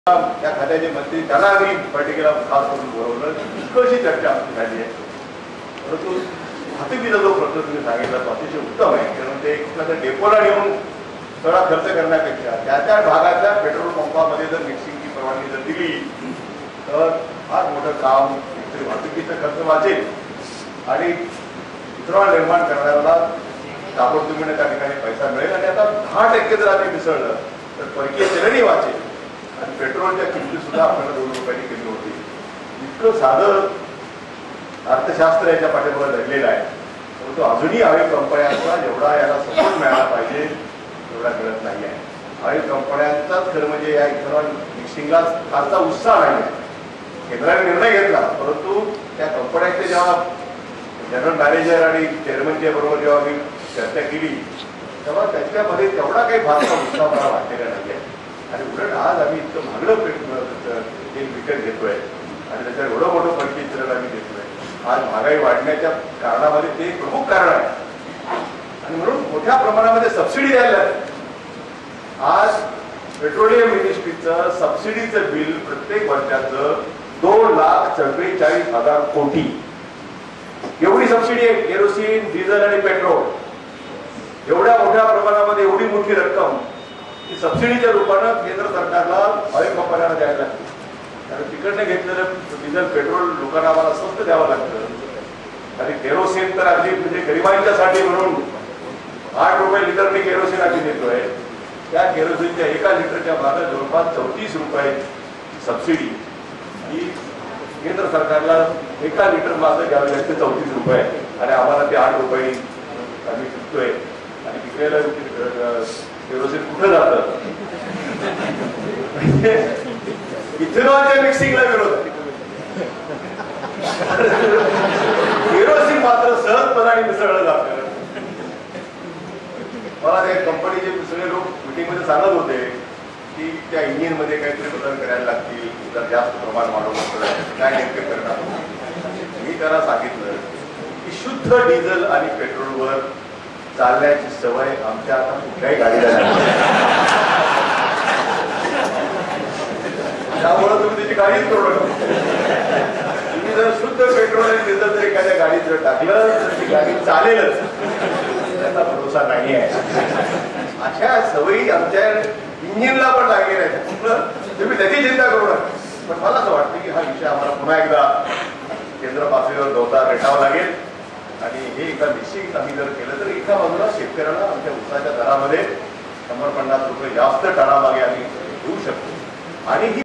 त्या खात्याचे मंत्री त्यांना आम्ही पर्टिक्युलर खास करून बोलवलं. इतकशी चर्चा आमची झाली आहे. परंतु वाहतुकीचा जो प्रश्न तुम्ही सांगितला तो अतिशय उत्तम आहे. कारण ते एखाद्या डेपोला नेऊन सगळा खर्च करण्यापेक्षा त्या भागाच्या पेट्रोल पंपामध्ये जर मिक्सिंगची परवानगी जर दिली तर फार मोठं काम, वाहतुकीचा खर्च वाचेल आणि उतरवण निर्माण करण्याला ताबडतोबीने त्या ठिकाणी पैसा मिळेल. आणि आता 10% जर आम्ही मिसळलं तर परकीय चलनही वाचेल आणि पेट्रोलच्या किमती सुद्धा आपल्याला 2 रुपयांनी कमी होती. इतकं साधं अर्थशास्त्र याच्या पाठीमागे दडलेलं आहे. परंतु अजूनही ऑइल कंपन्यांचा जेवढा याला सपोर्ट मिळाला पाहिजे तेवढा मिळत नाही आहे. ऑइल कंपन्यांचाच खरं म्हणजे या इथेनॉल मिक्सिंगला फारसा उत्साह नाही आहे. केंद्राने निर्णय घेतला, परंतु त्या कंपन्यांचे जेव्हा जनरल मॅनेजर आणि चेअरमनच्या बरोबर जेव्हा मी चर्चा केली तेव्हा त्याच्यामध्ये तेवढा काही फारसा उत्साह मला वाटलेला नाही आहे. आणि उलट आज आम्ही इतकं महागडं विकत घेतोय आणि त्याच्यावर एवढं मोठं परकीय चलन आम्ही देतोय. आज महागाई वाढण्याच्या कारणामध्ये ते प्रमुख कारण आहे. आणि म्हणून मोठ्या प्रमाणामध्ये सबसिडी द्यायला आज पेट्रोलियम मिनिस्ट्रीचं सबसिडीचं बिल प्रत्येक वर्षाचं 2,44,000 कोटी एवढी सबसिडी आहे. केरोसिन, डिझेल आणि पेट्रोल एवढ्या मोठ्या प्रमाणामध्ये एवढी मोठी रक्कम ही सबसिडीच्या रूपानं केंद्र सरकारला ऑइल कंपन्यांना द्यायला लागते. कारण तिकडनं घेतलेलं डिझेल पेट्रोल लोकांना आम्हाला स्वस्त द्यावं लागतं. आणि केरोसिन तर अगदी म्हणजे गरिबांच्यासाठी म्हणून 8 रुपये लिटरने केरोसिन आम्ही देतोय. त्या केरोसिनच्या 1 लिटरच्या भागात जवळपास 34 रुपये सबसिडी ही केंद्र सरकारला 1 लिटर मागं घ्यावी लागते 34 रुपये आणि आम्हाला ते 8 रुपये आम्ही विकतोय. आणि विकलेलं केरोसिन कुठं जातं? इथेनॉलच्या मिक्सिंगला विरोध आहे. केरोसिन मात्र सहजपणाने मिसळलं जातं. मला ते कंपनीचे सगळे लोक मिटिंगमध्ये सांगत होते की त्या इंजिनमध्ये काहीतरी बदल करायला लागतील, जर जास्त प्रमाण वाढवलं काय नेमके करणार. मी त्याला सांगितलं की शुद्ध डिझेल आणि पेट्रोलवर चालण्याची सवय आमच्या आता कुठल्याही गाडीला नाही. त्यामुळे तुम्ही त्याची गाडीच करू नका. तुम्ही जर शुद्ध पेट्रोल आणि डिझेल जर एखाद्या गाडीत जर टाकलं तर ती गाडी चालेलच, त्याचा भरोसा नाही आहे. अशा सवयी आमच्या इंजिनला पण लागलेल्या आहेत. तुम्ही त्याची चिंता करू नका. पण मला असं वाटतं की हा विषय आम्हाला पुन्हा एकदा केंद्र पातळीवर गवता रेटावं लागेल. आणि हे एका निश्चित आम्ही जर केलं तर एका बाजूला शेतकऱ्यांना आमच्या ऊसाच्या दरामध्ये 150 रुपये जास्त टनामागे आम्ही देऊ शकतो. आणि